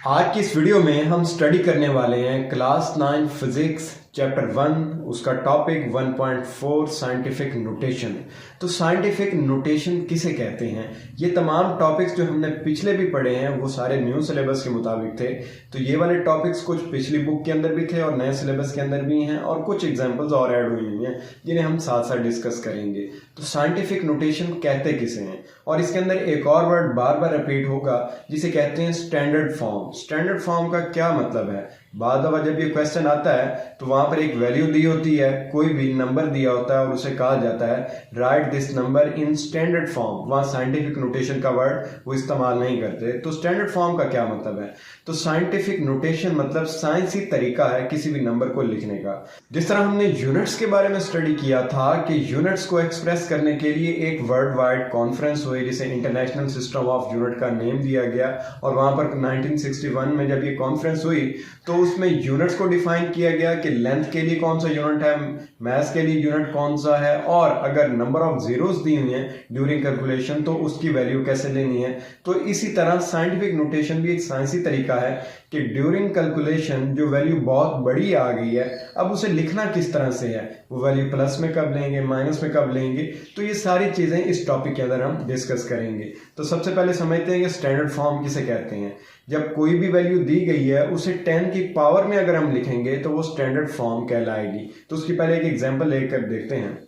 आज की इस वीडियो में हम स्टडी करने वाले हैं क्लास 9 फिजिक्स चैप्टर 1, उसका टॉपिक 1.4 साइंटिफिक नोटेशन। तो साइंटिफिक नोटेशन किसे कहते हैं? ये तमाम टॉपिक्स जो हमने पिछले भी पढ़े हैं वो सारे न्यू सिलेबस के मुताबिक थे। तो ये वाले टॉपिक्स कुछ पिछली बुक के अंदर भी थे और नए सिलेबस के अंदर भी हैं, और कुछ एग्जांपल्स और ऐड हुई हुई हैं जिन्हें हम साथ साथ डिस्कस करेंगे। तो साइंटिफिक नोटेशन कहते किसे हैं? और इसके अंदर एक और वर्ड बार बार रिपीट होगा जिसे कहते हैं स्टैंडर्ड फॉर्म। स्टैंडर्ड फॉर्म का क्या मतलब है? बाद दफा जब ये क्वेश्चन आता है तो वहां पर एक वैल्यू दी होती है, कोई भी नंबर दिया होता है और उसे कहा जाता है right this number in standard form. वहां साइंटिफिक नोटेशन का वर्ड वो इस्तेमाल नहीं करते। तो स्टैंडर्ड फॉर्म का क्या मतलब है? तो साइंटिफिक नोटेशन मतलब साइंसी तरीका है किसी भी नंबर को लिखने का। जिस तरह हमने यूनिट्स के बारे में स्टडी किया था कि यूनिट्स को एक्सप्रेस करने के लिए एक वर्ल्ड वाइड कॉन्फ्रेंस हुई जिसे इंटरनेशनल सिस्टम ऑफ यूनिट का नेम दिया गया, और वहां पर 1961 में जब ये कॉन्फ्रेंस हुई तो उसमें यूनिट्स को डिफाइन किया गया कि लेंथ के लिए कौन सा यूनिट है, मास के लिए यूनिट कौन सा है, और अगर नंबर ऑफ जीरोस दी हुई हैं ड्यूरिंग कैलकुलेशन तो उसकी वैल्यू कैसे लेनी है। तो इसी तरह साइंटिफिक नोटेशन भी एक साइंसी तरीका है कि ड्यूरिंग कैलकुलेशन जो वैल्यू बहुत बड़ी आ गई है अब उसे लिखना किस तरह से है, वो वैल्यू प्लस में कब लेंगे, माइनस में कब लेंगे। तो ये सारी चीजें इस टॉपिक के अंदर हम डिस्कस करेंगे। तो सबसे पहले समझते हैं कि स्टैंडर्ड फॉर्म किसे कहते हैं। जब कोई भी वैल्यू दी गई है उसे 10 की पावर में अगर हम लिखेंगे तो वो स्टैंडर्ड फॉर्म कहलाएगी। तो उसकी पहले एक एग्जांपल लेकर देखते हैं।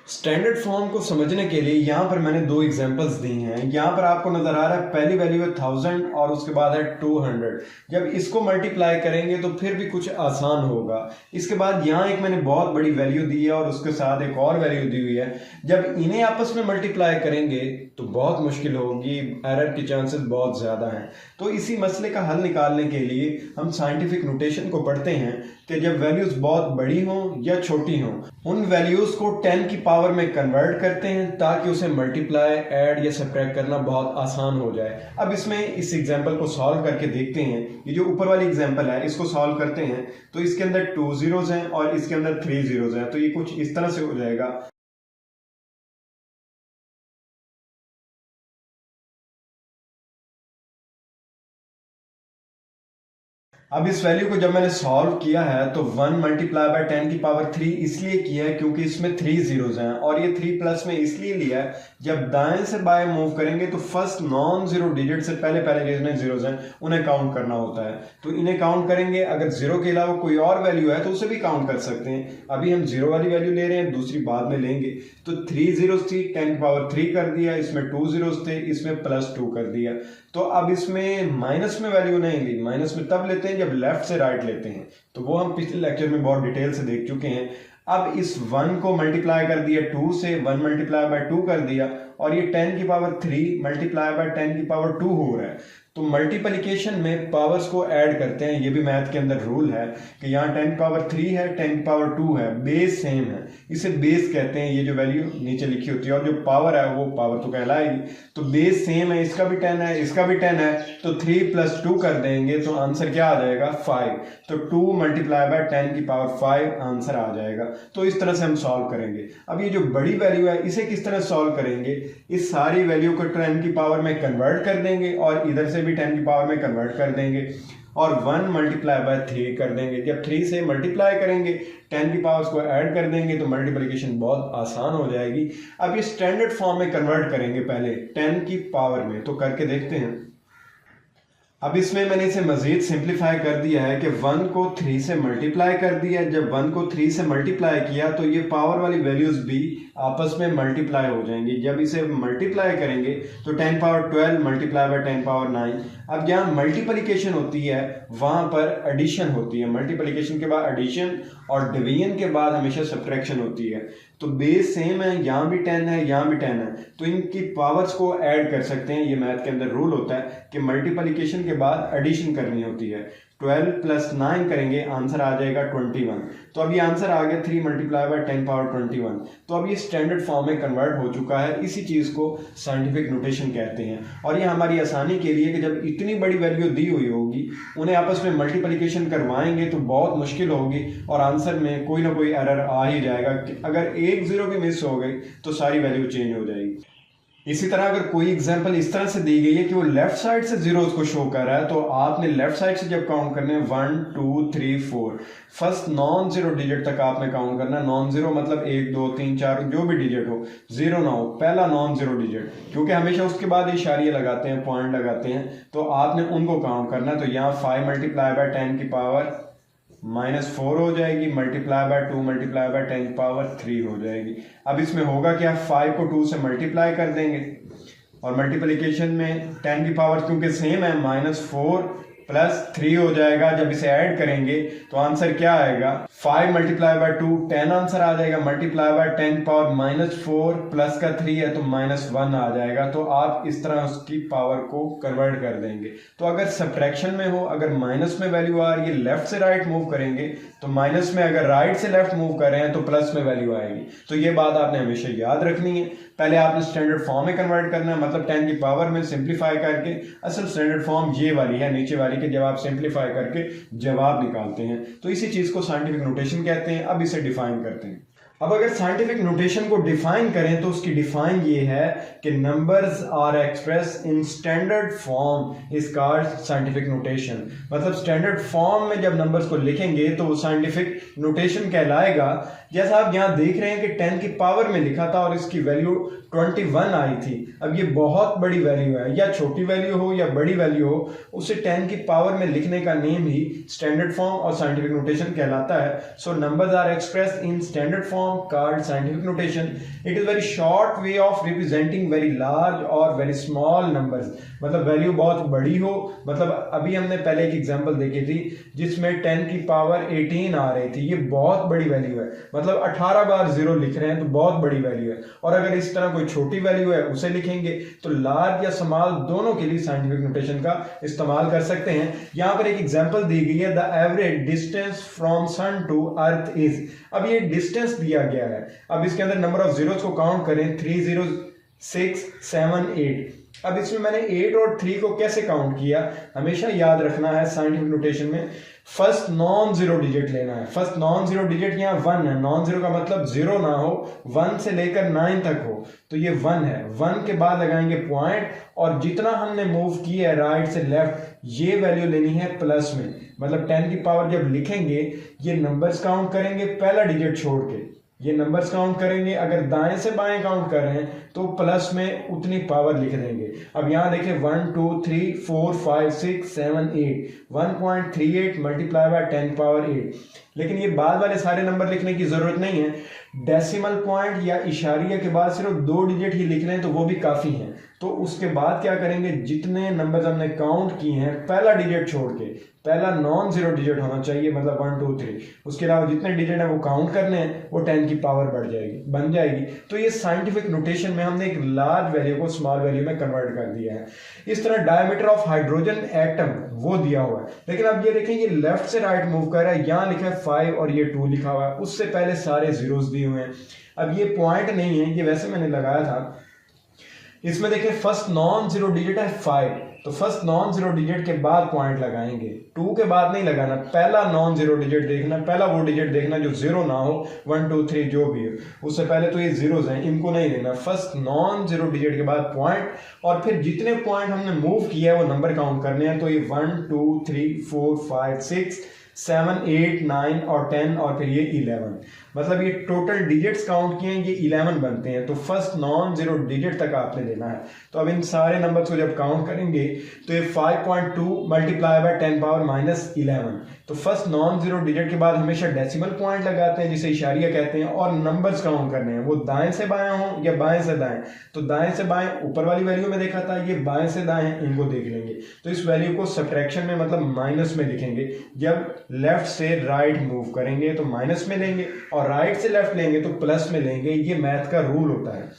स्टैंडर्ड फॉर्म को समझने के लिए यहाँ पर मैंने दो एग्जांपल्स दी हैं। यहाँ पर आपको नजर आ रहा है पहली वैल्यू है 1000 और उसके बाद है 200। जब इसको मल्टीप्लाई करेंगे तो फिर भी कुछ आसान होगा। इसके बाद यहाँ एक मैंने बहुत बड़ी वैल्यू दी है और उसके साथ एक और वैल्यू दी हुई है। जब इन्हें आपस में मल्टीप्लाई करेंगे तो बहुत मुश्किल होगी, एरर के चांसेस बहुत ज्यादा हैं। तो इसी मसले का हल निकालने के लिए हम साइंटिफिक नोटेशन को पढ़ते हैं कि जब वैल्यूज बहुत बड़ी हों या छोटी हों उन वैल्यूज को 10 की पावर में कन्वर्ट करते हैं ताकि उसे मल्टीप्लाई, ऐड या सब्ट्रैक्ट करना बहुत आसान हो जाए। अब इसमें इस एग्जांपल को सॉल्व करके देखते हैं। ये जो ऊपर वाली एग्जांपल है इसको सॉल्व करते हैं तो इसके अंदर 2 जीरोस हैं और इसके अंदर 3 जीरोस हैं। तो ये कुछ इस तरह से हो जाएगा। अब इस वैल्यू को जब मैंने सॉल्व किया है तो 1 मल्टीप्लाई बाय 10 की पावर 3 इसलिए किया है क्योंकि इसमें 3 जीरोस हैं, और ये 3 प्लस में इसलिए लिया है जब दाएं से बाएं मूव करेंगे तो फर्स्ट नॉन जीरो डिजिट से पहले पहले जितने जीरोस हैं उन्हें काउंट करना होता है। तो इन्हें काउंट करेंगे, अगर जीरो के अलावा कोई और वैल्यू है तो उसे भी काउंट कर सकते हैं। अभी हम जीरो वाली वैल्यू ले रहे हैं, दूसरी बाद में लेंगे। तो 3 जीरोस थी, 10 की पावर 3 कर दिया, इसमें 2 जीरोस थे, इसमें प्लस 2 कर दिया। तो अब इसमें माइनस में वैल्यू नहीं ली, माइनस में तब लेते हैं जब लेफ्ट से राइट लेते हैं। तो वो हम पिछले लेक्चर में बहुत डिटेल से देख चुके हैं। अब इस 1 को मल्टीप्लाई कर दिया 2 से, 1 मल्टीप्लाई बाय 2 कर दिया, और ये 10 की पावर 3 मल्टीप्लाई बाय 10 की पावर 2 हो रहा है। तो मल्टीप्लिकेशन में पावर्स को ऐड करते हैं। ये भी मैथ के अंदर रूल है कि यहाँ 10 की पावर 3 है, 10 की पावर 2 है, बेस सेम है, इसे बेस कहते हैं। ये जो वैल्यू नीचे लिखी होती है और जो पावर है वो पावर तो कहलाएगी। तो बेस सेम है, इसका भी 10 है, इसका भी 10 है, तो 3 प्लस 2 कर देंगे तो आंसर क्या आ जाएगा? 5। तो 2 मल्टीप्लाई बाय 10 की पावर 5 आंसर आ जाएगा। तो इस तरह से हम सॉल्व करेंगे। अब ये जो बड़ी वैल्यू है इसे किस तरह सॉल्व करेंगे? इस सारी वैल्यू को 10 की पावर में कन्वर्ट कर देंगे और इधर से भी 10 की पावर में कन्वर्ट कर देंगे और 1 मल्टीप्लाई बाय 3 कर देंगे। जब 3 से मल्टीप्लाई करेंगे 10 की पावर्स को ऐड कर देंगे तो मल्टीप्लिकेशन बहुत आसान हो जाएगी। अब ये स्टैंडर्ड फॉर्म में कन्वर्ट करेंगे पहले 10 की पावर में, तो करके देखते हैं। अब इसमें मैंने इसे मजीद सिंप्लीफाई कर दिया है कि 1 को 3 से मल्टीप्लाई कर दिया। जब 1 को 3 से मल्टीप्लाई किया तो ये पावर वाली वैल्यूज भी आपस में मल्टीप्लाई हो जाएंगी। जब इसे मल्टीप्लाई करेंगे तो 10 पावर 12 मल्टीप्लाई बाय 10 पावर 9। अब जहाँ मल्टीप्लिकेशन होती है वहां पर एडिशन होती है। मल्टीप्लिकेशन के बाद एडिशन और डिवीजन के बाद हमेशा सब्ट्रैक्शन होती है। तो बेस सेम है, यहाँ भी 10 है, यहाँ भी 10 है, तो इनकी पावर्स को ऐड कर सकते हैं। ये मैथ के अंदर रूल होता है कि मल्टीप्लिकेशन के बाद एडिशन करनी होती है। 12 प्लस 9 करेंगे, आंसर आ जाएगा 21। तो अब ये आंसर आ गया 3 मल्टीप्लाई बाय 10 पावर 21। तो अब ये स्टैंडर्ड फॉर्म में कन्वर्ट हो चुका है। इसी चीज को साइंटिफिक नोटेशन कहते हैं। और ये हमारी आसानी के लिए कि जब इतनी बड़ी वैल्यू दी हुई होगी उन्हें आपस में मल्टीप्लिकेशन करवाएंगे तो बहुत मुश्किल होगी और आंसर में कोई ना कोई एरर आ ही जाएगा। अगर एक जीरो भी मिस हो गई तो सारी वैल्यू चेंज हो जाएगी। इसी तरह अगर कोई एग्जांपल इस तरह से दी गई है कि वो लेफ्ट साइड से जीरोस को शो कर रहा है, तो आपने लेफ्ट साइड से जब काउंट करने हैं 1 2 3 4, फर्स्ट नॉन जीरो डिजिट तक आपने काउंट करना है। नॉन जीरो मतलब 1 2 3 4 जो भी डिजिट हो, जीरो ना हो, पहला नॉन जीरो डिजिट, क्योंकि हमेशा उसके बाद इशारे लगाते हैं, पॉइंट लगाते हैं, तो आपने उनको काउंट करना है। तो यहाँ 5 मल्टीप्लाई बाय 10 की पावर -4 हो जाएगी, मल्टीप्लाई बाय 2 मल्टीप्लाई बाय 10 की पावर 3 हो जाएगी। अब इसमें होगा क्या, 5 को 2 से मल्टीप्लाई कर देंगे और मल्टीप्लिकेशन में 10 की पावर क्योंकि सेम है, -4 + 3 हो जाएगा। जब इसे ऐड करेंगे तो आंसर क्या आएगा, 5 मल्टीप्लाई बाय 2 10 आंसर आ जाएगा, मल्टीप्लाई बाय 10 पावर -4 प्लस का 3 है तो -1 आ जाएगा। तो आप इस तरह उसकी पावर को कन्वर्ट कर देंगे। तो अगर सब्ट्रैक्शन में हो, अगर माइनस में वैल्यू आ रही है, लेफ्ट से राइट मूव करेंगे तो माइनस में, अगर राइट से लेफ्ट मूव कर रहे हैं तो प्लस में वैल्यू आएगी। तो ये बात आपने हमेशा याद रखनी है। पहले आपने स्टैंडर्ड फॉर्म में कन्वर्ट करना है, मतलब 10 की पावर में सिंप्लीफाई करके। असल स्टैंडर्ड फॉर्म ये वाली है, नीचे वाली के जब आप सिंप्लीफाई करके जवाब निकालते हैं, तो इसी चीज को साइंटिफिक नोटेशन कहते हैं। अब इसे डिफाइन करते हैं। अब अगर साइंटिफिक नोटेशन को डिफाइन करें तो उसकी डिफाइन ये है कि numbers are express in standard form is called scientific notation. मतलब स्टैंडर्ड फॉर्म में जब नंबर्स को लिखेंगे तो वो साइंटिफिक नोटेशन कहलाएगा। जैसा आप यहाँ देख रहे हैं कि 10 की पावर में लिखा था और इसकी वैल्यू 21 आई थी। अब ये बहुत बड़ी वैल्यू है, या छोटी वैल्यू हो या बड़ी वैल्यू हो, उसे 10 की पावर में लिखने का नेम ही स्टैंडर्ड फॉर्म और साइंटिफिक नोटेशन कहलाता है। So numbers are expressed in standard form called scientific notation. It is very short way of representing very large or very small numbers. मतलब वैल्यू बहुत बड़ी हो, मतलब अभी हमने पहले एक एग्जांपल देखी थी जिसमें 10 की पावर 18 आ रही थी। ये बहुत बड़ी वैल्यू है, मतलब 18 बार जीरो लिख रहे हैं तो बहुत बड़ी वैल्यू है। और अगर इस तरह कोई छोटी वैल्यू है उसे लिखेंगे तो लार्ज या स्मॉल दोनों के लिए साइंटिफिक नोटेशन का इस्तेमाल कर सकते हैं। यहाँ पर एक एग्जांपल दी गई है, the average distance from sun to earth is. अब ये डिस्टेंस दिया गया है। अब इसके अंदर नंबर ऑफ जीरोस को काउंट करें, 3 0 6 7 8। अब इसमें मैंने 8 और 3 को कैसे काउंट किया, हमेशा याद रखना है साइंटिफिक नोटेशन में फर्स्ट नॉन जीरो डिजिट लेना है। फर्स्ट नॉन जीरो डिजिट यहाँ 1 है। नॉन जीरो का मतलब जीरो ना हो, 1 से लेकर 9 तक हो, तो ये 1 है। 1 के बाद लगाएंगे पॉइंट और जितना हमने मूव किया है राइट से लेफ्ट ये वैल्यू लेनी है प्लस में। मतलब 10 की पावर जब लिखेंगे ये नंबर्स काउंट करेंगे पहला डिजिट छोड़ के, ये नंबर्स काउंट करेंगे। अगर दाएं से बाएं काउंट कर रहे हैं तो प्लस में उतनी पावर लिख देंगे। अब यहां देखिए 1 2 3 4 5 6 7 8, 1.38 मल्टीप्लाई बाय 10 पावर 8। लेकिन ये बाद वाले सारे नंबर लिखने की जरूरत नहीं है। डेसिमल पॉइंट या इशारिया के बाद सिर्फ 2 डिजिट ही लिख रहे हैं तो वो भी काफी हैं। तो उसके बाद क्या करेंगे, जितने नंबर्स हमने काउंट किए हैं पहला डिजिट छोड़ के, पहला नॉन जीरो डिजिट होना चाहिए, मतलब 1 2 3। उसके अलावा जितने डिजिट हैं वो काउंट करने हैं, वो 10 की पावर बढ़ जाएगी, बन जाएगी। तो ये साइंटिफिक नोटेशन में हमने एक लार्ज वैल्यू को स्मॉल वैल्यू में कन्वर्ट कर दिया है। इस तरह डायमीटर ऑफ हाइड्रोजन एटम वो दिया हुआ है। लेकिन अब ये देखें ये लेफ्ट से राइट मूव कर रहा है, यहाँ लिखा है 5 और ये 2 लिखा हुआ है, उससे पहले सारे जीरोस दिए हुए हैं। अब ये पॉइंट नहीं है, ये वैसे मैंने लगाया था। इसमें देखिए फर्स्ट नॉन जीरो डिजिट है 5, तो फर्स्ट नॉन जीरो डिजिट के बाद पॉइंट लगाएंगे, 2 के बाद नहीं लगाना। पहला नॉन जीरो डिजिट देखना, पहला वो डिजिट देखना जो जीरो ना हो, 1 2 3 जो भी है, उससे पहले तो ये जीरोस हैं, इनको नहीं देना। फर्स्ट नॉन जीरो डिजिट के बाद पॉइंट, और फिर जितने पॉइंट हमने मूव किया है वो नंबर काउंट करने हैं। तो ये 1 2 3 4 5 6 7 8 9 और 10 और फिर ये 11, मतलब ये टोटल डिजिट्स काउंट किए हैं, ये 11 बनते हैं। तो फर्स्ट नॉन जीरो डिजिट तक आपने देना है। तो अब इन सारे नंबर्स को जब काउंट करेंगे तो ये 5.2 मल्टीप्लाई बाय 10 पावर -11। तो फर्स्ट नॉन जीरो डिजिट के बाद हमेशा डेसिमल पॉइंट लगाते हैं जिसे इशारिया कहते हैं, और नंबर्स काउंट करने हैं, वो दाएं से बाएं हो या बाएं से दाएं। तो दाएं से बाएं ऊपर वाली वैल्यू में देखा था, ये बाएं से दाएं, इनको देख लेंगे। तो इस वैल्यू को सब्ट्रैक्शन में मतलब माइनस में लिखेंगे। जब लेफ्ट से राइट मूव करेंगे तो माइनस में लेंगे और राइट से लेफ्ट लेंगे तो प्लस में लेंगे। ये मैथ का रूल होता है।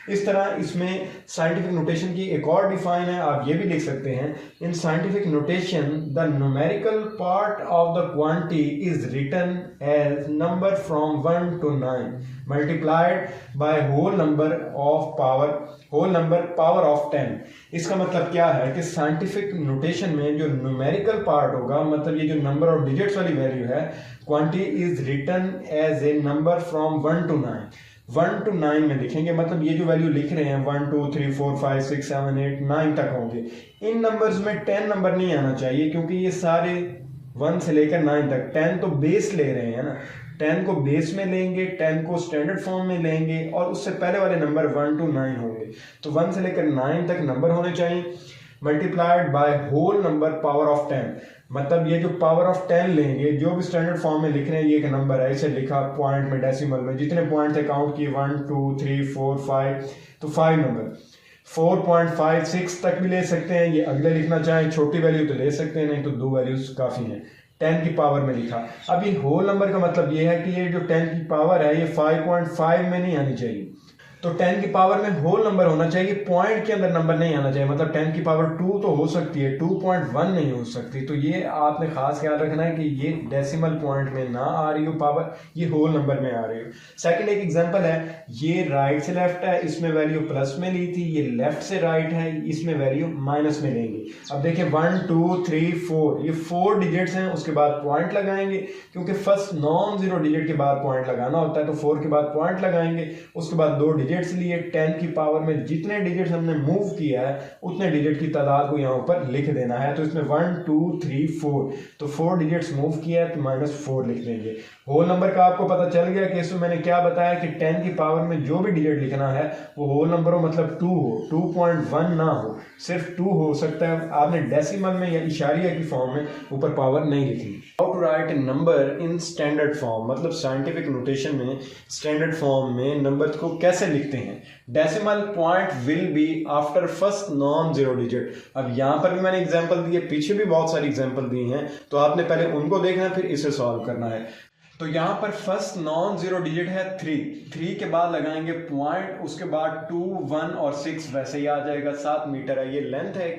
इस तरह इसमें साइंटिफिक नोटेशन की एक और डिफाइन है, आप ये भी लिख सकते हैं, in scientific notation the numerical part of the quantity is written as number from 1 to 9 multiplied by whole number power of 10। इसका मतलब क्या है कि साइंटिफिक नोटेशन में जो न्यूमेरिकल पार्ट होगा, मतलब ये जो नंबर ऑफ डिजिट्स वाली वैल्यू है, quantity is written as a number from 1 to 9। 1 to 9 में लिखेंगे, मतलब ये जो वैल्यू लिख रहे हैं 1 2 3 4 5 6 7 8 9 तक होंगे। इन नंबर्स में 10 नंबर नहीं आना चाहिए, क्योंकि ये सारे 1 से लेकर 9 तक, 10 तो बेस ले रहे हैं ना, 10 को बेस में लेंगे, 10 को स्टैंडर्ड फॉर्म में लेंगे और उससे पहले वाले नंबर 1 to 9 होंगे। तो 1 से लेकर 9 तक नंबर होने चाहिए, multiplied by whole number power of 10। मतलब ये जो पावर ऑफ 10 लेंगे, जो भी स्टैंडर्ड फॉर्म में लिख रहे हैं, ये एक नंबर है, इसे लिखा पॉइंट में, डेसिमल में, जितने पॉइंट थे काउंट किए 1 2 3 4 5, तो 5 नंबर। 4.56 तक भी ले सकते हैं, ये अगले लिखना चाहें छोटी वैल्यू तो ले सकते हैं, नहीं तो 2 वैल्यूज काफ़ी हैं। 10 की पावर में लिखा। अब ये होल नंबर का मतलब ये है कि ये जो 10 की पावर है ये 5.5 में नहीं आनी चाहिए, तो 10 की पावर में होल नंबर होना चाहिए, पॉइंट के अंदर नंबर नहीं आना चाहिए। मतलब 10 की पावर 2 तो हो सकती है, 2.1 नहीं हो सकती। तो ये आपने खास ख्याल रखना है कि ये डेसिमल पॉइंट में ना आ रही हो पावर, ये होल नंबर में आ रही हो। सेकंड एक एग्जांपल है, ये राइट से लेफ्ट है, इसमें वैल्यू प्लस में ली थी, ये लेफ्ट से राइट है, इसमें वैल्यू माइनस में लेंगे। अब देखिए 1 2 3 4, ये 4 डिजिट्स हैं, उसके बाद पॉइंट लगाएंगे, क्योंकि फर्स्ट नॉन जीरो डिजिट के बाद पॉइंट लगाना होता है, तो 4 के बाद पॉइंट लगाएंगे, उसके बाद 2 डिजिट्स लिए। 10 की पावर में जितने डिजिट्स हमने मूव किया है उतने डिजिट की तादाद को यहाँ ऊपर लिख देना है। तो इसमें 1 2 3 4, तो 4 डिजिट्स मूव किया है तो -4 लिख देंगे। होल नंबर का आपको पता चल गया कि इसमें मैंने क्या बताया कि 10 की पावर में जो भी डिजिट लिखना है वो होल नंबर हो, मतलब 2 हो, 2.1 ना हो, सिर्फ 2 हो सकता है। आपने डेसिमल में या इशारिया की फॉर्म में ऊपर पावर नहीं लिखी। How to write a number in standard form, मतलब साइंटिफिक नोटेशन में स्टैंडर्ड फॉर्म में नंबर को कैसे लिखते हैं। Decimal point will be after first non zero digit. अब यहाँ पर भी मैंने एग्जांपल दिए, पीछे भी बहुत सारी एग्जांपल दी हैं, तो आपने पहले उनको देखना है फिर इसे सॉल्व करना है। तो यहाँ पर फर्स्ट नॉन जीरो डिजिट है 3 के बाद लगाएंगे पॉइंट, उसके बाद 2 1 और 6 वैसे ही आ जाएगा। 7 मीटर है, ये लेंथ है,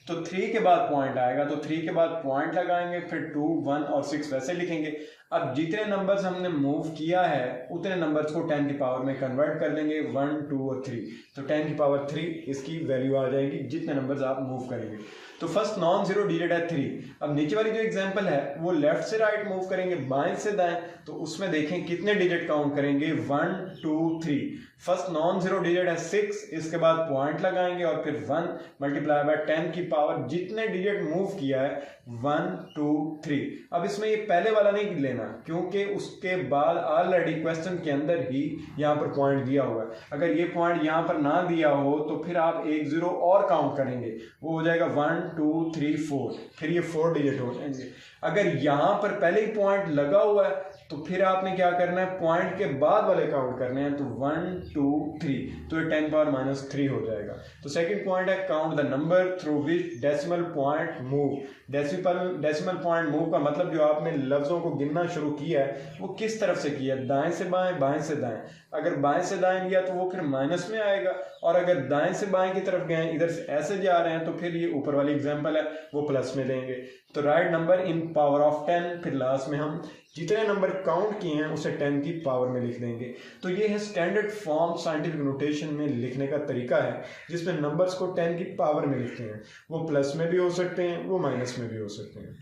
तो 3 के बाद पॉइंट आएगा, तो 3 के बाद पॉइंट लगाएंगे, फिर 2 1 और 6 वैसे लिखेंगे। अब जितने नंबर्स हमने मूव किया है उतने नंबर्स को 10 की पावर में कन्वर्ट कर लेंगे, 1 2 और 3, तो 10 की पावर 3 इसकी वैल्यू आ जाएगी जितने नंबर्स आप मूव करेंगे। तो फर्स्ट नॉन जीरो डिजिट है 3। अब नीचे वाली जो एग्जांपल है वो लेफ्ट से राइट मूव करेंगे, बाएं से दाएं, तो उसमें देखें कितने डिजिट काउंट करेंगे, 1 2 3। फर्स्ट नॉन जीरो डिजिट है 6, इसके बाद पॉइंट लगाएंगे और फिर 1 मल्टीप्लाई बाय 10 की पावर जितने डिजिट मूव किया है 1 2 3। अब इसमें ये पहले वाला नहीं लेना, क्योंकि उसके बाद ऑलरेडी क्वेश्चन के अंदर ही यहाँ पर पॉइंट दिया हुआ है। अगर ये पॉइंट यहाँ पर ना दिया हो तो फिर आप 1 0 और काउंट करेंगे, वो हो जाएगा 1 2 3 4, फिर ये 4 डिजिट हो जाएंगे। अगर यहाँ पर पहले ही पॉइंट लगा हुआ है तो फिर आपने क्या करना है, पॉइंट के बाद वाले काउंट करने हैं, तो 1 2 3, तो ये 10 पावर -3 हो जाएगा। तो सेकंड पॉइंट है count the number through which decimal point move. Decimal point move का मतलब जो आपने लफ्जों को गिनना शुरू किया है वो किस तरफ से किया है, दाएं से बाएं, बाएं से दाएं। अगर बाएं से दाएं लिया तो वो फिर माइनस में आएगा, और अगर दाएं से बाएं की तरफ गए, इधर से ऐसे जा रहे हैं, तो फिर ये ऊपर वाली एग्जांपल है वो प्लस में लेंगे। तो right number in power of 10, फिर लास्ट में हम जितने नंबर काउंट किए हैं उसे 10 की पावर में लिख देंगे। तो ये है स्टैंडर्ड फॉर्म साइंटिफिक नोटेशन में लिखने का तरीका है, जिसमें नंबर्स को 10 की पावर में लिखते हैं। वो प्लस में भी हो सकते हैं, वो माइनस में भी हो सकते हैं।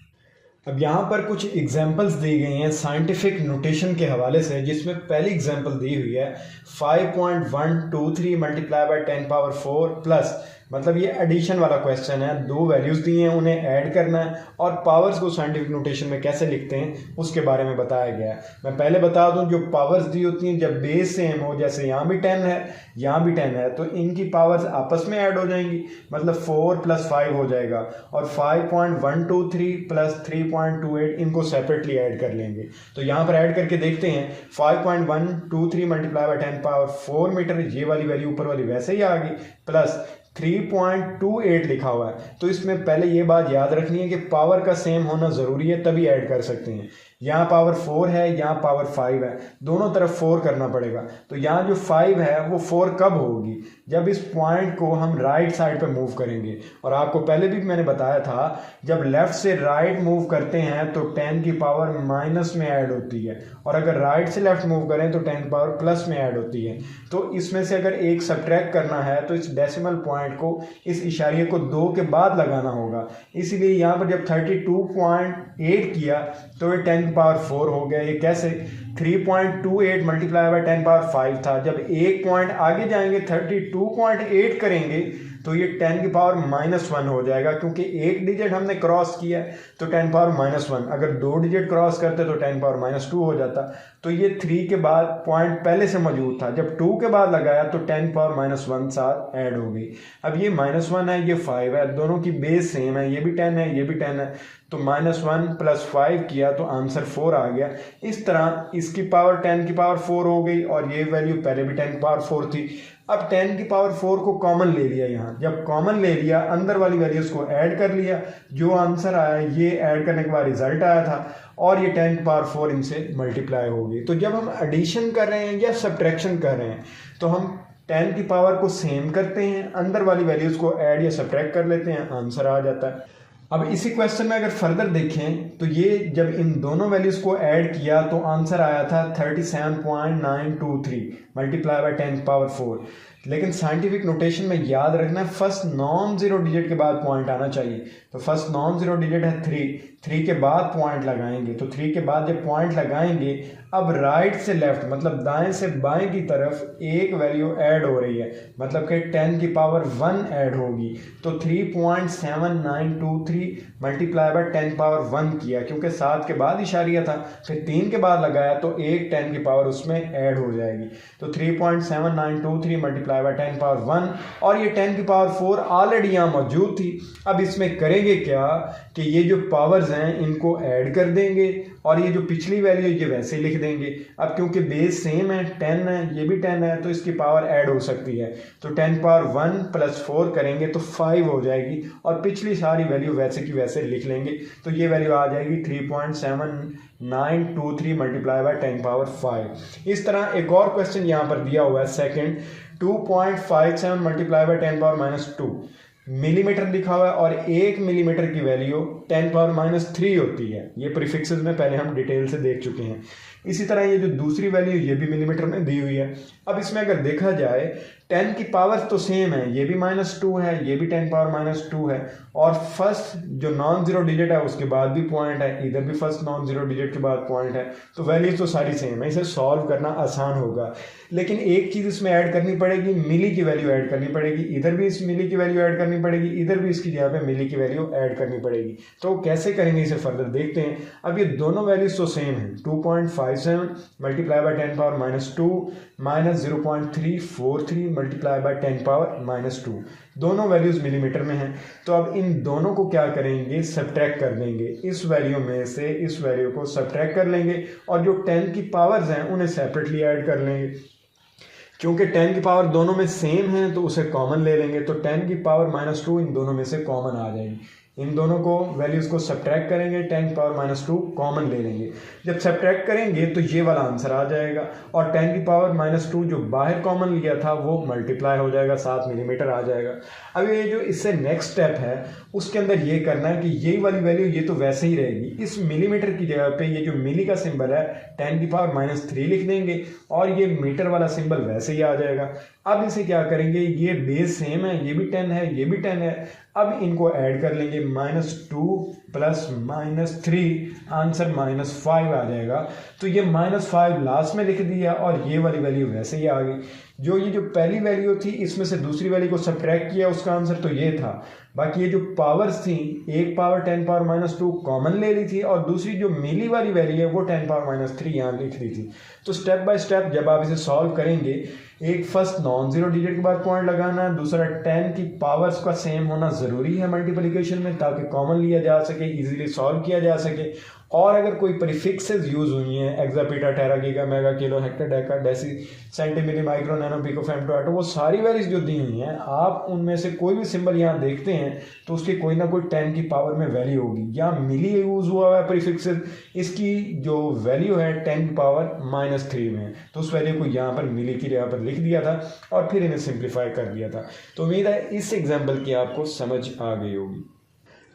अब यहाँ पर कुछ एग्जांपल्स दी गई हैं साइंटिफिक नोटेशन के हवाले से, जिसमें पहली एग्जांपल दी हुई है 5.123 मल्टीप्लाई बाय 10 पावर 4 प्लस, मतलब ये एडिशन वाला क्वेश्चन है, 2 वैल्यूज दी हैं, उन्हें ऐड करना है और पावर्स को साइंटिफिक नोटेशन में कैसे लिखते हैं उसके बारे में बताया गया है। मैं पहले बता दूं, जो पावर्स दी होती हैं जब बेस सेम हो, जैसे यहाँ भी 10 है यहाँ भी 10 है, तो इनकी पावर्स आपस में ऐड हो जाएंगी, मतलब 4 + 5 हो जाएगा, और 5.123 + 3.28 इनको सेपरेटली ऐड कर लेंगे। तो यहाँ पर ऐड करके देखते हैं, 5.123 मल्टीप्लाई बाय 10 पावर 4 मीटर, ये वाली वैल्यू ऊपर वाली वैसे ही आ गई, प्लस 3.28 लिखा हुआ है। तो इसमें पहले ये बात याद रखनी है कि पावर का सेम होना ज़रूरी है, तभी ऐड कर सकते हैं। यहाँ पावर 4 है, यहाँ पावर 5 है, दोनों तरफ 4 करना पड़ेगा। तो यहाँ जो 5 है वो 4 कब होगी, जब इस पॉइंट को हम राइट साइड पे मूव करेंगे। और आपको पहले भी मैंने बताया था जब लेफ्ट से राइट मूव करते हैं तो 10 की पावर माइनस में ऐड होती है, और अगर राइट से लेफ्ट मूव करें तो 10 की पावर प्लस में ऐड होती है। तो इसमें से अगर एक सब्ट्रैक्ट करना है तो इस डेसिमल पॉइंट को, इस इशारे को 2 के बाद लगाना होगा। इसीलिए यहाँ पर जब 32.8 किया तो ये 10 की पावर 4 हो गया। ये कैसे? 3.28 मल्टीप्लाई बाय 10 पावर 5 था। जब एक पॉइंट आगे जाएंगे 32.8 करेंगे तो ये 10 की पावर -1 हो जाएगा, क्योंकि एक डिजिट हमने क्रॉस किया तो 10 पावर -1, अगर 2 डिजिट क्रॉस करते तो 10 पावर -2 हो जाता। तो ये 3 के बाद पॉइंट पहले से मौजूद था, जब 2 के बाद लगाया तो 10 पावर -1 साथ ऐड हो गई। अब ये -1 है, ये 5 है, दोनों की बेस सेम है, ये भी 10 है, ये भी 10 है, तो -1 + 5 किया तो आंसर 4 आ गया। इस तरह इसकी पावर 10 की पावर 4 हो गई, और ये वैल्यू पहले भी 10 की पावर 4 थी। अब 10 की पावर 4 को कॉमन ले लिया, यहाँ जब कॉमन ले लिया अंदर वाली वैल्यूज को ऐड कर लिया, जो आंसर आया ये ऐड करने के बाद रिजल्ट आया था, और ये 10 की पावर 4 इनसे मल्टीप्लाई होगी। तो जब हम एडिशन कर रहे हैं या सब्ट्रैक्शन कर रहे हैं तो हम 10 की पावर को सेम करते हैं, अंदर वाली वैल्यूज को ऐड या सब्ट्रैक्ट कर लेते हैं, आंसर आ जाता है। अब इसी क्वेश्चन में अगर फर्दर देखें तो ये जब इन दोनों वैल्यूज को ऐड किया तो आंसर आया था 37.923 मल्टीप्लाई बाय 10 पावर 4। लेकिन साइंटिफिक नोटेशन में याद रखना है फर्स्ट नॉन जीरो डिजिट के बाद पॉइंट आना चाहिए। तो फर्स्ट नॉन जीरो डिजिट है 3 के बाद पॉइंट लगाएंगे, तो 3 के बाद जब पॉइंट लगाएंगे अब राइट से लेफ्ट मतलब दाएं से बाएं की तरफ एक वैल्यू ऐड हो रही है, मतलब कि 10 की पावर 1 ऐड होगी। तो 3.7923 मल्टीप्लाई बाय 10 पावर 1 किया, क्योंकि 7 के बाद इशारिया था, फिर 3 के बाद लगाया तो एक 10 की पावर उसमें ऐड हो जाएगी। तो 3.7923 मल्टीप्लाई बाय 10 पावर 1, और ये 10 की पावर 4 ऑलरेडी यहाँ मौजूद थी। अब इसमें करेंगे क्या कि ये जो पावर्स हैं इनको ऐड कर देंगे, और ये जो पिछली वैल्यू ये वैसे ही लिख देंगे। अब क्योंकि बेस सेम है, 10 है, ये भी 10 है, तो इसकी पावर ऐड हो सकती है। तो 10 पावर 1 + 4 करेंगे तो 5 हो जाएगी, और पिछली सारी वैल्यू वैसे की वैसे लिख लेंगे, तो ये वैल्यू आ जाएगी 3.7923 मल्टीप्लाई बाय 10 पावर 5। इस तरह एक और क्वेश्चन यहाँ पर दिया हुआ है second, 2.57 multiply by 10 power -2 millimetre लिखा हुआ है, और 1 मिलीमीटर की वैल्यू 10 पावर -3 होती है। ये प्रीफिक्सेस में पहले हम डिटेल से देख चुके हैं। इसी तरह ये जो दूसरी वैल्यू ये भी मिलीमीटर में दी हुई है। अब इसमें अगर देखा जाए 10 की पावर तो सेम है, ये भी -2 है, ये भी 10 पावर -2 है, और फर्स्ट जो नॉन जीरो डिजिट है उसके बाद भी पॉइंट है, इधर भी फर्स्ट नॉन जीरो डिजिट के बाद पॉइंट है, तो वैल्यूज तो सारी सेम है, इसे सॉल्व करना आसान होगा। लेकिन एक चीज़ इसमें ऐड करनी पड़ेगी, मिली की वैल्यू ऐड करनी पड़ेगी, इधर भी इस मिली की वैल्यू ऐड करनी पड़ेगी, इधर भी इसकी जगह पे मिली की वैल्यू ऐड करनी पड़ेगी। तो कैसे करेंगे इसे फर्दर देखते हैं। अब ये दोनों वैल्यूज तो सेम है, 2.57 multiply by 10 power -2 -0.343 multiply by 10 power -2, दोनों वैल्यूज मिलीमीटर में हैं। तो अब इन दोनों को क्या करेंगे, सब्ट्रैक्ट कर देंगे। इस वैल्यू में से इस वैल्यू को सब्ट्रैक्ट कर लेंगे, और जो 10 की पावर्स हैं उन्हें सेपरेटली ऐड कर लेंगे। क्योंकि 10 की पावर दोनों में सेम है तो उसे कॉमन ले लेंगे, तो 10 की पावर -2 इन दोनों में से कॉमन आ जाएगी। इन दोनों को वैल्यूज को सब्ट्रैक्ट करेंगे, 10 की पावर -2 कॉमन ले लेंगे। जब सब्ट्रैक्ट करेंगे तो ये वाला आंसर आ जाएगा, और 10 की पावर -2 जो बाहर कॉमन लिया था वो मल्टीप्लाई हो जाएगा, 7 मिलीमीटर आ जाएगा। अब ये जो इससे नेक्स्ट स्टेप है उसके अंदर ये करना है कि यही वाली वैल्यू ये तो वैसे ही रहेगी, इस मिलीमीटर की जगह पे ये जो मिली का सिंबल है 10 की पावर -3 लिख देंगे, और ये मीटर वाला सिंबल वैसे ही आ जाएगा। अब इसे क्या करेंगे, ये बेस सेम है, ये भी 10 है, ये भी 10 है, अब इनको ऐड कर लेंगे, -2 + -3 आंसर -5 आ जाएगा। तो ये -5 लास्ट में लिख दिया, और ये वाली वैल्यू वैसे ही आ गई। जो ये जो पहली वैल्यू थी इसमें से दूसरी वैल्यू को सब्ट्रैक्ट किया, उसका आंसर तो ये था। बाकी ये जो पावर्स थी, एक पावर 10 पावर -2 कॉमन ले ली थी, और दूसरी जो मिली वाली वैल्यू है वो 10 पावर -3 यहाँ लिख दी थी। तो स्टेप बाय स्टेप जब आप इसे सॉल्व करेंगे, एक फर्स्ट नॉन जीरो डिजिट के बाद पॉइंट लगाना, दूसरा 10 की पावर्स का सेम होना ज़रूरी है मल्टीप्लिकेशन में ताकि कॉमन लिया जा सके। सके, इजीली सॉल्व किया जा सके। और अगर कोई प्रीफिक्सेस यूज़ हुई हैं, exa peta, tera, giga, mega, kilo, hecto, deca, deci, centi, milli, micro, nano, pico, femto, atto, वो सारी वैल्यूज जो दी हुई हैं, आप उनमें से कोई भी सिंबल यहाँ देखते हैं तो उसकी कोई ना कोई 10 की पावर में वैल्यू होगी। यहाँ मिली यूज़ हुआ है प्रीफिक्सेस, इसकी जो वैल्यू है 10 की पावर -3 में, तो उस वैल्यू को यहाँ पर मिली की यहाँ पर लिख दिया था और फिर इन्हें सिंप्लीफाई कर दिया था। तो उम्मीद है इस एग्जाम्पल की आपको समझ आ गई होगी।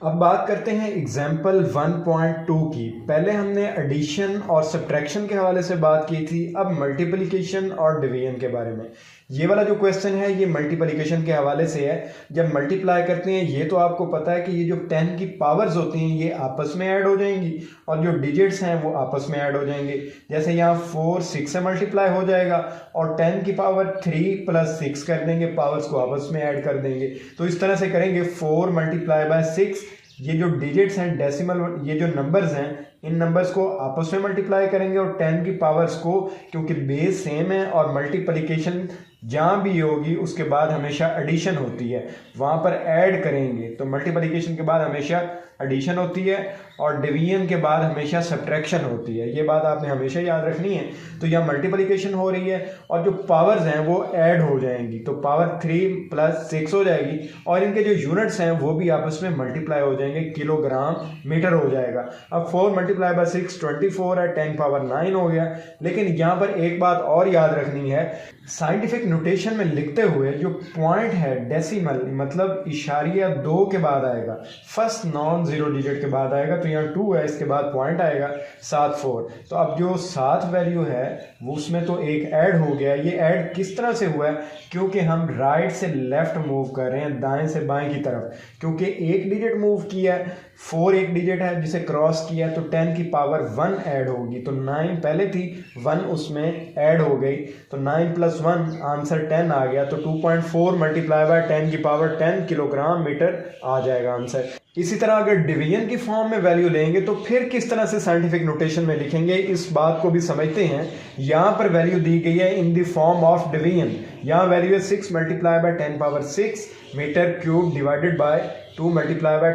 अब बात करते हैं एग्जाम्पल 1.2 की। पहले हमने एडिशन और सब्ट्रैक्शन के हवाले से बात की थी, अब मल्टीप्लिकेशन और डिवीजन के बारे में। ये वाला जो क्वेश्चन है ये मल्टीप्लिकेशन के हवाले से है। जब मल्टीप्लाई करते हैं, ये तो आपको पता है कि ये जो 10 की पावर्स होती हैं ये आपस में ऐड हो जाएंगी और जो डिजिट्स हैं वो आपस में ऐड हो जाएंगे। जैसे यहाँ 4 6 से मल्टीप्लाई हो जाएगा और 10 की पावर 3 + 6 कर देंगे, पावर्स को आपस में ऐड कर देंगे। तो इस तरह से करेंगे 4 × 6, ये जो डिजिट्स हैं डेसिमल, ये जो नंबर्स हैं, इन नंबर्स को आपस में मल्टीप्लाई करेंगे और 10 की पावर्स को, क्योंकि बेस सेम है और मल्टीप्लिकेशन जहाँ भी होगी उसके बाद हमेशा एडिशन होती है, वहाँ पर ऐड करेंगे। तो मल्टीप्लिकेशन के बाद हमेशा एडिशन होती है और डिवीजन के बाद हमेशा सब्ट्रैक्शन होती है। ये बात आपने हमेशा याद रखनी है। तो यहाँ मल्टीप्लिकेशन हो रही है और जो पावर्स हैं वो ऐड हो जाएंगी, तो पावर 3 + 6 हो जाएगी और इनके जो यूनिट्स हैं वो भी आपस में मल्टीप्लाई हो जाएंगे, किलोग्राम, मीटर हो जाएगा। अब 4 × 6 24 है, 10 पावर 9 हो गया। लेकिन यहाँ पर एक बात और याद रखनी है, साइंटिफिक नोटेशन में लिखते हुए जो पॉइंट है डेसिमल मतलब इशारिया 2 के बाद आएगा, फर्स्ट नॉन जीरो डिजिट के बाद आएगा। तो यहाँ 2 है, इसके बाद पॉइंट आएगा 7 4। तो अब जो 7 वैल्यू है वो उसमें तो एक ऐड हो गया। ये ऐड किस तरह से हुआ है, क्योंकि हम राइट से लेफ्ट मूव कर रहे हैं, दाएं से बाएं की तरफ, क्योंकि एक डिजिट मूव किया है, 4 एक डिजिट है जिसे क्रॉस किया, तो 10 की पावर 1 ऐड होगी। तो 9 पहले थी, 1 उसमें ऐड हो गई, तो 9 + 1 आंसर 10 आ गया। तो 2.4 × 10 की पावर 10 किलोग्राम मीटर आ जाएगा आंसर। इसी तरह अगर डिवीजन की फॉर्म में वैल्यू लेंगे तो फिर किस तरह से साइंटिफिक नोटेशन में लिखेंगे, इस बात को भी समझते हैं। यहाँ पर वैल्यू दी गई है in the form of division. यहाँ वैल्यू है 6 × 10⁻6 meter cube divided by 2 ×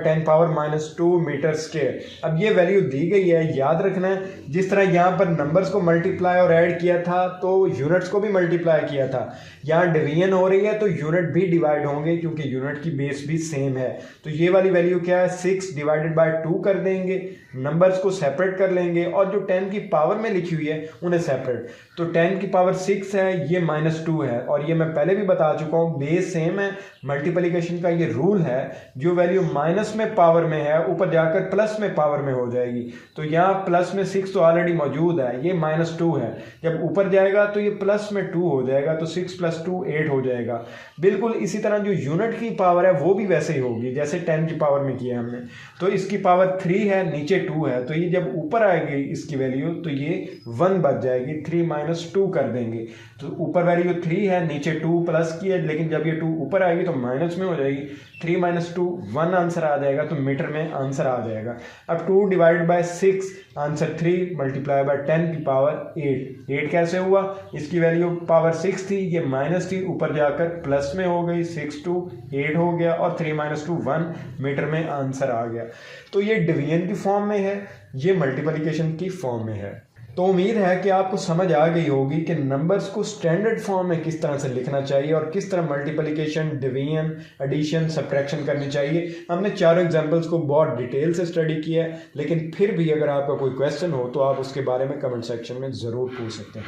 10⁻2 meter square. अब ये वैल्यू दी गई है, याद रखना है। जिस तरह यहाँ पर नंबर्स को मल्टीप्लाई और ऐड किया था तो यूनिट्स को भी मल्टीप्लाई किया था, यहाँ डिवीजन हो रही है तो यूनिट भी डिवाइड होंगे क्योंकि यूनिट की बेस भी सेम है। तो ये वाली वैल्यू क्या है, 6 / 2 कर देंगे, नंबर्स को सेपरेट कर लेंगे और जो 10 की पावर में लिखी हुई है उन्हें सेपरेट। तो 10 की पावर 6 है, ये -2 है और ये मैं पहले भी बता चुका हूँ, बेस सेम है। मल्टीप्लिकेशन का ये रूल है, जो वैल्यू माइनस में पावर में है ऊपर जाकर प्लस में पावर में हो जाएगी। तो यहाँ प्लस में 6 तो ऑलरेडी मौजूद है, ये -2 है, जब ऊपर जाएगा तो ये प्लस में 2 हो जाएगा, तो 6 + 2 8 हो जाएगा। बिल्कुल इसी तरह जो यूनिट की पावर है वो भी वैसे ही होगी जैसे 10 की पावर में किया हमने। तो इसकी पावर 3 है, नीचे 2 है, तो ये जब ऊपर आएगी इसकी वैल्यू तो ये 1 बच जाएगी, 3 - 2 कर देंगे। तो ऊपर वैल्यू 3 है, नीचे 2 प्लस की है, लेकिन जब ये 2 ऊपर आएगी तो माइनस में हो जाएगी, 3 - 2 1 आंसर आ जाएगा, तो मीटर में आंसर आ जाएगा। अब 2 / 6 आंसर 3 × 10 की पावर 8। 8 कैसे हुआ, इसकी वैल्यू पावर 6 थी, ये माइनस थी, ऊपर जाकर प्लस में हो गई, 6 2 8 हो गया और 3 - 2 1 मीटर में आंसर आ गया। तो ये डिवीजन की फॉर्म में है, ये मल्टीप्लिकेशन की फॉर्म में है। तो उम्मीद है कि आपको समझ आ गई होगी कि नंबर्स को स्टैंडर्ड फॉर्म में किस तरह से लिखना चाहिए और किस तरह मल्टीप्लिकेशन, डिवीजन, एडिशन, सब्ट्रैक्शन करनी चाहिए। हमने चारों एग्जांपल्स को बहुत डिटेल से स्टडी किया है, लेकिन फिर भी अगर आपका कोई क्वेश्चन हो तो आप उसके बारे में कमेंट सेक्शन में ज़रूर पूछ सकते हैं।